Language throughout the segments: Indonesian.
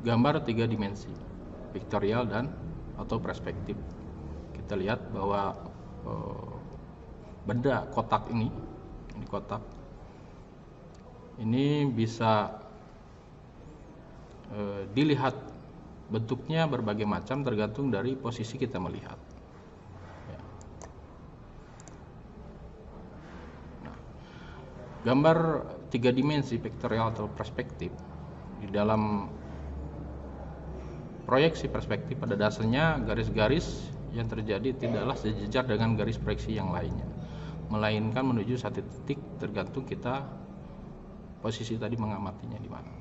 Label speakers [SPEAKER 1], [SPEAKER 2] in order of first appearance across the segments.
[SPEAKER 1] gambar 3 dimensi, vektorial dan atau perspektif. Kita lihat bahwa benda kotak ini kotak ini bisa dilihat bentuknya berbagai macam tergantung dari posisi kita melihat. Nah, gambar 3 dimensi vektorial atau perspektif di dalam proyeksi perspektif pada dasarnya garis-garis yang terjadi tidaklah sejajar dengan garis proyeksi yang lainnya, melainkan menuju satu titik tergantung kita posisi tadi mengamatinya di mana.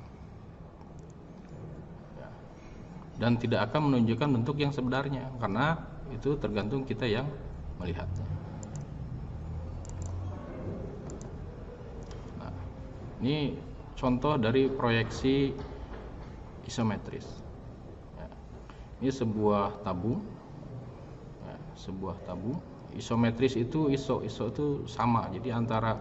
[SPEAKER 1] Dan tidak akan menunjukkan bentuk yang sebenarnya karena itu tergantung kita yang melihatnya. Nah, ini contoh dari proyeksi isometris. Ini sebuah tabung, isometris itu iso itu sama, jadi antara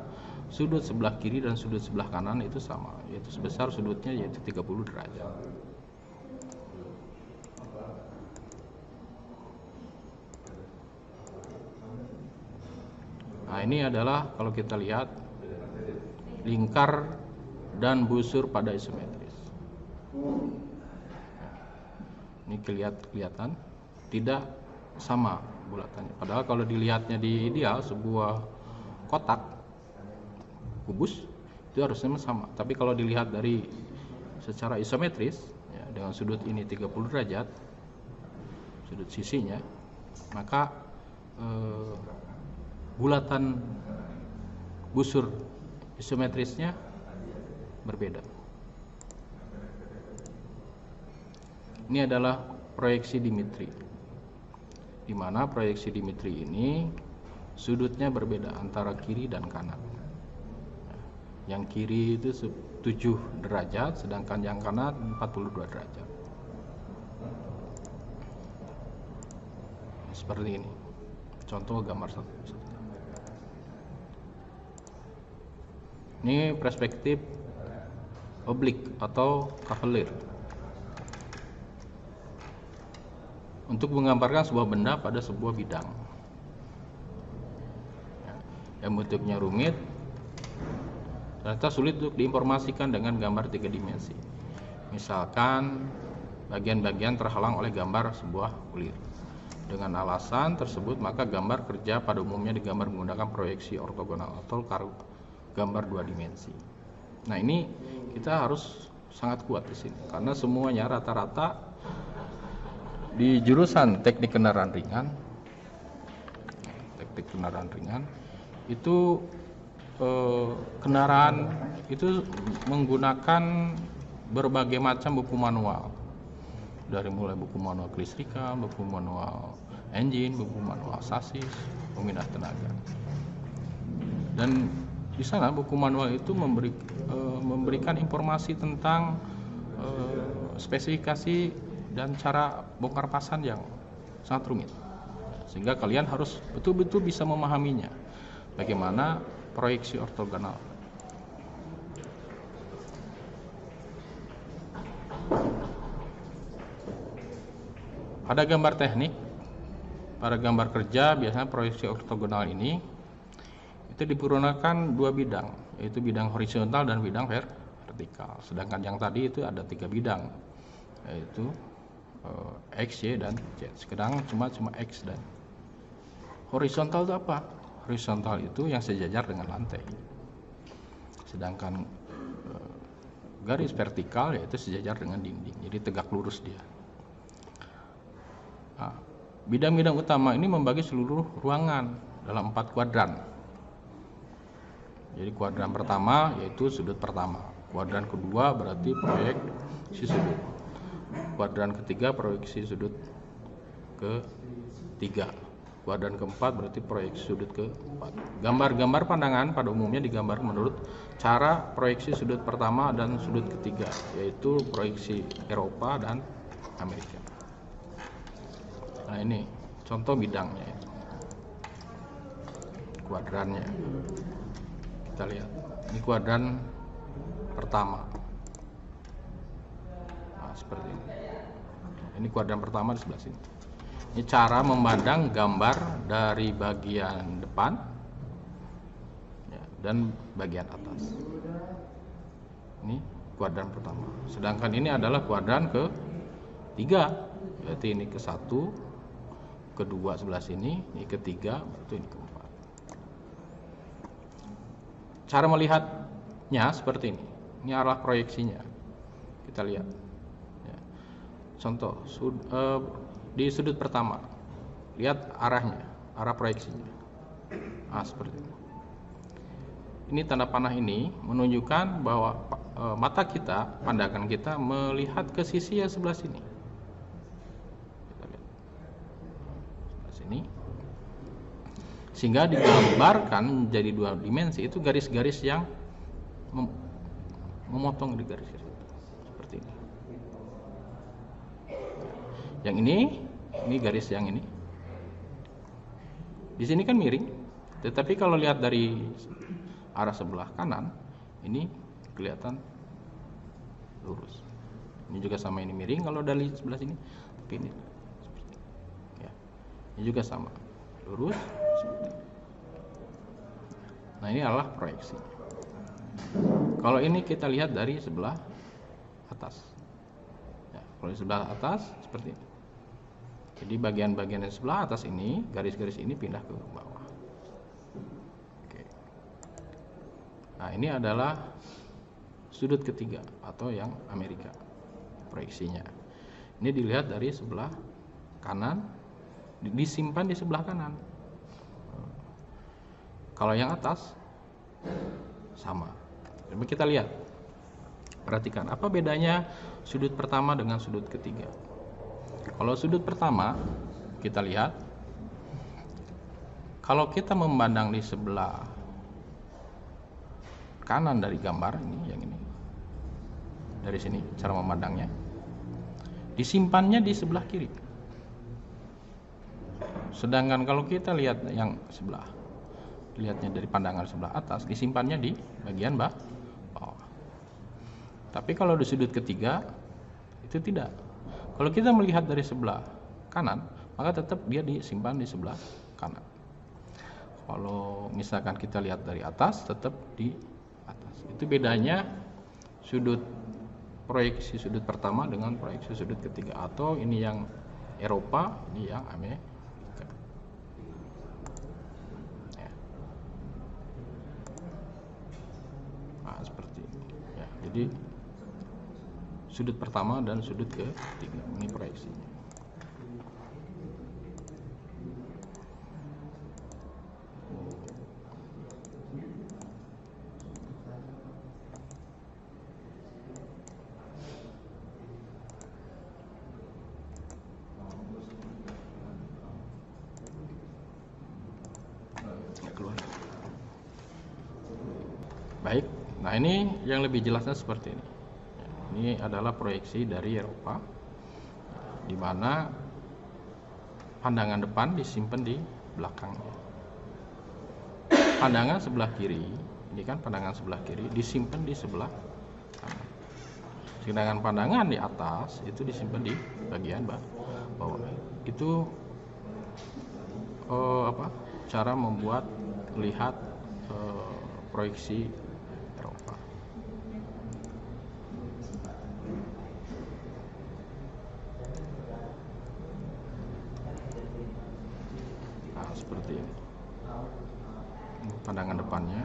[SPEAKER 1] sudut sebelah kiri dan sudut sebelah kanan itu sama, yaitu sebesar sudutnya yaitu 30 derajat. Nah, ini adalah kalau kita lihat lingkar dan busur pada isometris. Ini kelihatan tidak sama bulatannya. Padahal kalau dilihatnya di ideal sebuah kotak kubus itu harusnya sama. Tapi kalau dilihat dari secara isometris ya, dengan sudut ini 30 derajat sudut sisinya, maka bulatan busur isometrisnya berbeda. Ini adalah proyeksi Dimitri, di mana proyeksi Dimitri ini sudutnya berbeda antara kiri dan kanan. Yang kiri itu 7 derajat, sedangkan yang kanan 42 derajat. Seperti ini, contoh gambar satu. Ini perspektif oblik atau cavalier. Untuk menggambarkan sebuah benda pada sebuah bidang yang bentuknya rumit, ternyata sulit untuk diinformasikan dengan gambar 3 dimensi. Misalkan bagian-bagian terhalang oleh gambar sebuah kulit. Dengan alasan tersebut, maka gambar kerja pada umumnya digambar menggunakan proyeksi ortogonal atau gambar 2 dimensi. Nah, ini kita harus sangat kuat di sini karena semuanya rata-rata di jurusan teknik kendaraan ringan itu kendaraan itu menggunakan berbagai macam buku manual, dari mulai buku manual kelistrikan, buku manual engine, buku manual sasis, pemindah tenaga. Dan di sana buku manual itu memberikan informasi tentang spesifikasi dan cara bongkar pasang yang sangat rumit, sehingga kalian harus betul-betul bisa memahaminya. Bagaimana proyeksi ortogonal. Pada gambar teknik, pada gambar kerja biasanya proyeksi ortogonal ini itu dipergunakan 2 bidang, yaitu bidang horizontal dan bidang vertikal. Sedangkan yang tadi itu ada 3 bidang, yaitu X, Y, dan Z. Sekarang cuma X dan horizontal itu apa? Horizontal itu yang sejajar dengan lantai. Sedangkan garis vertikal yaitu sejajar dengan dinding. Jadi tegak lurus dia. Nah, bidang-bidang utama ini membagi seluruh ruangan dalam 4 kuadran. Jadi kuadran pertama yaitu sudut pertama. Kuadran kedua berarti proyeksi sudut. Kuadran ketiga proyeksi sudut ketiga. Kuadran keempat berarti proyeksi sudut keempat. Gambar-gambar pandangan pada umumnya digambar menurut cara proyeksi sudut pertama dan sudut ketiga, yaitu proyeksi Eropa dan Amerika. Nah, ini contoh bidangnya itu. Kuadrannya. Kita lihat. Ini kuadran pertama. Nah, Nah, seperti ini. Ini kuadran pertama di sebelah sini. Ini cara memandang gambar dari bagian depan ya, dan bagian atas. Ini kuadran pertama. Sedangkan ini adalah kuadran ketiga. Berarti ini ke-1, kedua sebelah sini, ini ketiga, berarti ini keempat. Cara melihatnya seperti ini. Ini arah proyeksinya. Kita lihat. Ya. Contoh, di sudut pertama, lihat arahnya, arah proyeksinya. Nah, seperti ini. Ini tanda panah ini menunjukkan bahwa mata kita, pandangan kita melihat ke sisi yang sebelah sini. Kita lihat. Sebelah sini. Sehingga digambarkan menjadi 2 dimensi itu garis-garis yang memotong di garis-garis seperti ini. Yang ini garis yang ini. Di sini kan miring, tetapi kalau lihat dari arah sebelah kanan, ini kelihatan lurus. Ini juga sama, ini miring kalau dari sebelah sini, tapi ini seperti ini. Ya. Ini juga sama, lurus. Seperti ini. Nah, ini adalah proyeksi. Kalau ini kita lihat dari sebelah atas. Ya, kalau di sebelah atas seperti ini. Jadi bagian-bagian yang sebelah atas ini, garis-garis ini pindah ke bawah. Oke. Nah, ini adalah sudut ketiga atau yang Amerika proyeksinya. Ini dilihat dari sebelah kanan, disimpan di sebelah kanan. Kalau yang atas sama. Coba kita lihat. Perhatikan apa bedanya sudut pertama dengan sudut ketiga. Kalau sudut pertama kita lihat, kalau kita memandang di sebelah kanan dari gambar ini, yang ini, dari sini cara memandangnya, disimpannya di sebelah kiri. Sedangkan kalau kita lihat yang sebelah, lihatnya dari pandangan sebelah atas, disimpannya di bagian bawah. Tapi kalau di sudut ketiga itu tidak. Kalau kita melihat dari sebelah kanan, maka tetap dia disimpan di sebelah kanan. Kalau misalkan kita lihat dari atas, tetap di atas. Itu bedanya sudut proyeksi sudut pertama dengan proyeksi sudut ketiga. Atau ini yang Eropa, ini yang Amerika. Ya. Nah, seperti ini. Ya, jadi sudut pertama dan sudut ketiga, ini proyeksinya. Keluar. Baik, nah ini yang lebih jelasnya seperti ini. Ini adalah proyeksi dari Eropa, di mana pandangan depan disimpan di belakangnya. Pandangan sebelah kiri, ini kan pandangan sebelah kiri disimpan di sebelah kanan. Sedangkan pandangan di atas itu disimpan di bagian bawah. Itu cara membuat lihat proyeksi Eropa. Seperti ini. Pandangan depannya.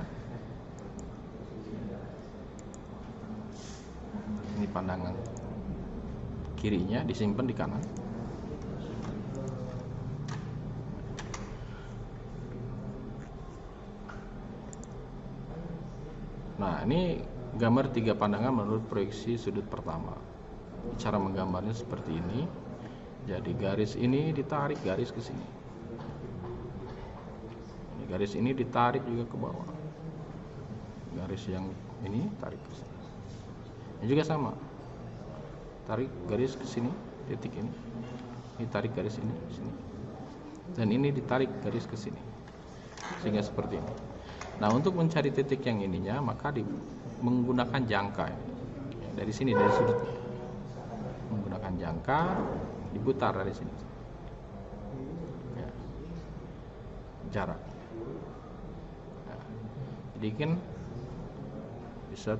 [SPEAKER 1] Ini pandangan kirinya disimpan di kanan. Nah, ini gambar 3 pandangan menurut proyeksi sudut pertama. Cara menggambarnya seperti ini. Jadi garis ini ditarik garis ke sini. Garis ini ditarik juga ke bawah. Garis yang ini tarik ke sini. Ini juga sama. Tarik garis ke sini, titik ini. Ini tarik garis ini ke sini. Dan ini ditarik garis ke sini. Sehingga seperti ini. Nah, untuk mencari titik yang ininya, maka menggunakan jangka. Ya, dari sini, dari sudut. menggunakan jangka, diputar dari sini. Ya. Jarak. Nah, jadi kan bisa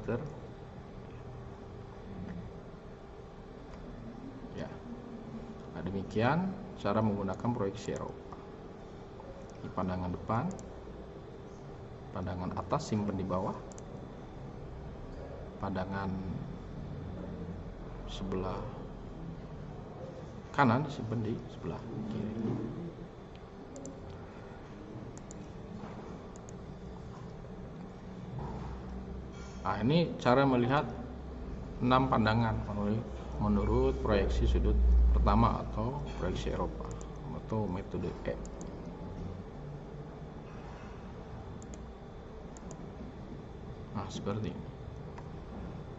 [SPEAKER 1] ya. Nah, demikian cara menggunakan proyeksi Eropa. Ini pandangan depan, pandangan atas simpan di bawah, pandangan sebelah kanan simpan di sebelah kiri. Nah, ini cara melihat 6 pandangan menurut proyeksi sudut pertama atau proyeksi Eropa atau metode E. Nah, seperti ini.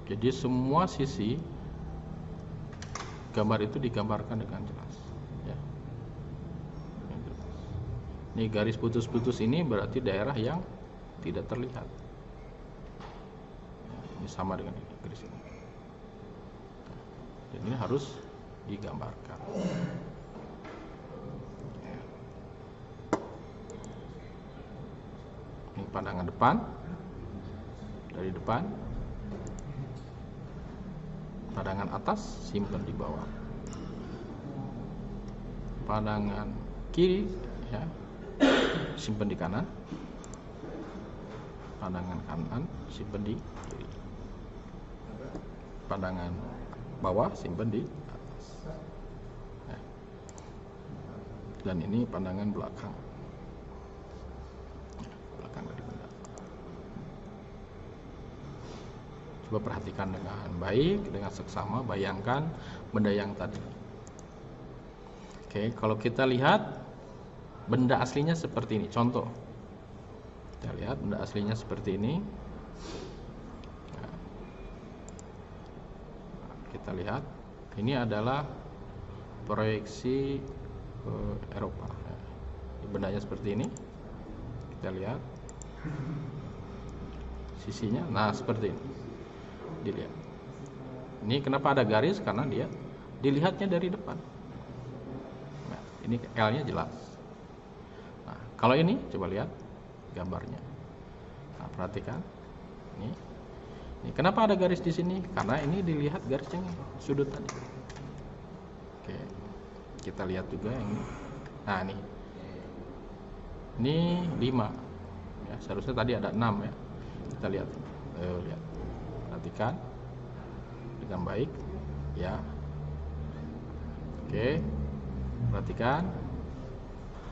[SPEAKER 1] Jadi semua sisi gambar itu digambarkan dengan jelas. Ya. Ini garis putus-putus ini berarti daerah yang tidak terlihat. Ya, ini sama dengan garis ini. Jadi ini harus digambarkan. Ya. Ini pandangan depan. Dari depan, pandangan atas simpan di bawah, pandangan kiri ya simpan di kanan, pandangan kanan simpan di kiri, pandangan bawah simpan di atas ya. Dan ini pandangan belakang ya, belakang dari benda. Coba perhatikan dengan baik, dengan seksama, bayangkan benda yang tadi. Oke, kalau kita lihat benda aslinya seperti ini. Contoh, kita lihat benda aslinya seperti ini. Nah, kita lihat, ini adalah proyeksi Eropa. Bendanya seperti ini. Kita lihat sisinya. Nah, seperti ini. Dilihat. Ini kenapa ada garis? Karena dia dilihatnya dari depan. Nah, ini L-nya jelas. Nah, kalau ini coba lihat gambarnya. Nah, perhatikan. Ini kenapa ada garis di sini? Karena ini dilihat garis yang sudut tadi. Oke. Kita lihat juga yang ini. Nah, ini 5. Ya, seharusnya tadi ada 6 ya. Kita lihat. Lihat. Perhatikan dengan baik ya. Oke, perhatikan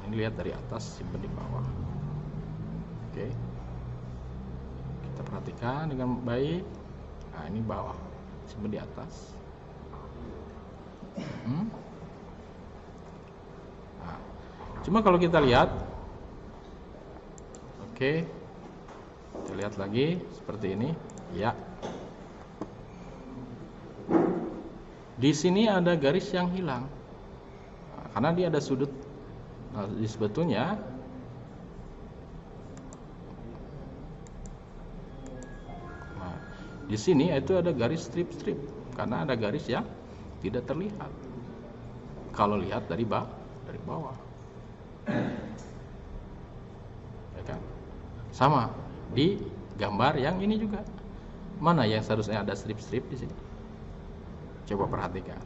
[SPEAKER 1] ini, lihat dari atas simpan di bawah. Oke, kita perhatikan dengan baik. Nah, ini bawah simpan di atas. Nah, cuma kalau kita lihat, oke, kita lihat lagi seperti ini ya. Di sini ada garis yang hilang, nah, karena dia ada sudut. Nah, sebetulnya di sini itu ada garis strip-strip, karena ada garis yang tidak terlihat kalau lihat dari bawah. Ya kan? Sama di gambar yang ini juga. Mana yang seharusnya ada strip-strip di sini? Coba perhatikan.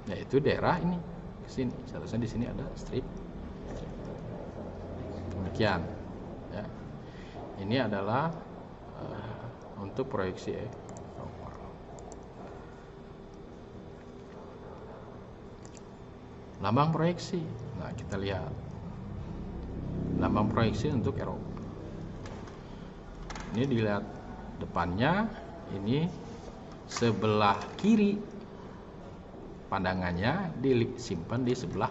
[SPEAKER 1] Yaitu daerah ini ke sini. Seharusnya di sini ada strip. Demikian. Ya. Ini adalah untuk proyeksi Eropa. Lambang proyeksi. Nah, kita lihat lambang proyeksi untuk Eropa. Ini dilihat depannya, ini sebelah kiri pandangannya disimpan di sebelah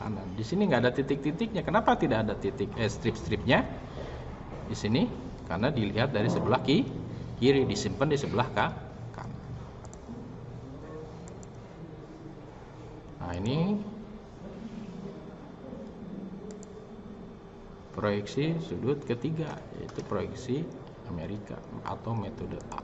[SPEAKER 1] kanan. Di sini nggak ada titik-titiknya. Kenapa tidak ada titik strip-stripnya di sini? Karena dilihat dari sebelah kiri, disimpan di sebelah kanan. Nah, ini proyeksi sudut ketiga, yaitu proyeksi Amerika atau metode A.